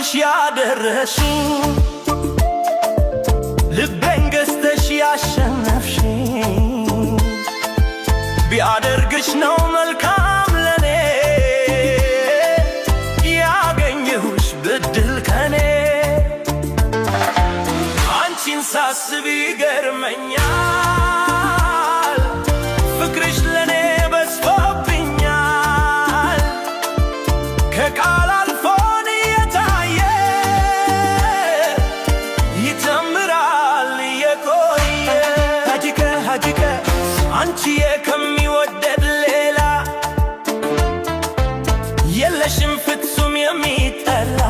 እንዳፈቅርሽ ያደረሽኝ ልቤን ገዝተሽ ያሸነፍሽኝ ቢያደርግሽ ነው መልካም ለኔ ያገኘሁሽ ብድል ከኔ አንቺን ሳስብ ይገርመኛል ፍቅርሽ ለኔ በዝቶብኛል ከቃል አልፎን የታየ ይተምራል የቆየ ሀዲቀ አንቺዬ ከሚወደድ ሌላ የለሽም ፍጹም የሚጠላ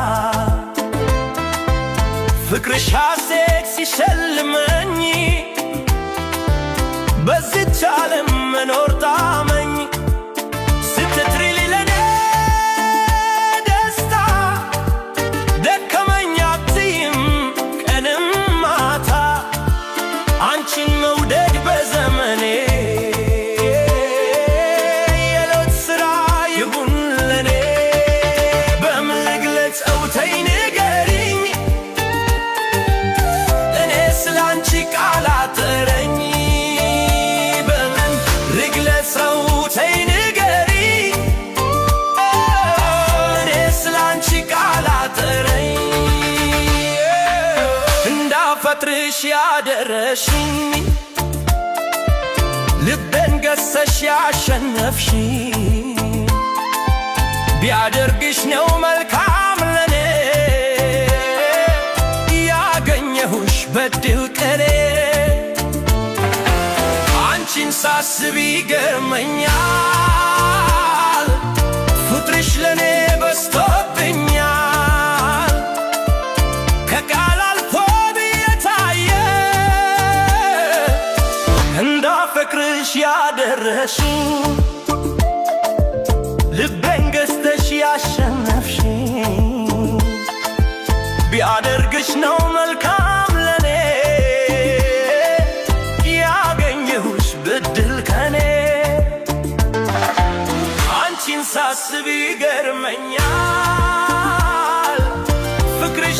ፍቅርሽ ሐሴት ሲሸልመኝ በዚች ዓለም መኖር ጣመኝ ስትትሪሊ ለኔ ደስታ ደከመኝ አትይም ቀንም ማታ አንቺን መውደድ በዘመኔ የዕለት ሥራ ይሁን ለኔ በምን ልግለጸው ተይ ንገሪኝ እኔ ስላንቺ ቃል አጠረኝ በምን ልግለጸው ተይ ንገሪኝ እኔ ስላንቺ ቃል አጠረኝ እንዳፈቅርሽ ያደረሽኝ ልቤን ገዝተሽ ያሸነፍሽኝ ቢያደርግሽ ነው መልካም ለኔ ያገኘሁሽ በድል ቀኔ አንቺን ሳስብ ይገርመኛል ፍቅርሽ ለኔ በዝቶብኛል ከቃል አልፎ የታየ እንዳፈቅርሽ ያደረሽኝ ልቤን ገዝተሽ ያሸነፍሽኝ ቢያደርግሽ ነው መልካም ለኔ ያገኘሁሽ ብድል ከኔ አንቺን ሳስብ ይገርመኛል ፍቅርሽ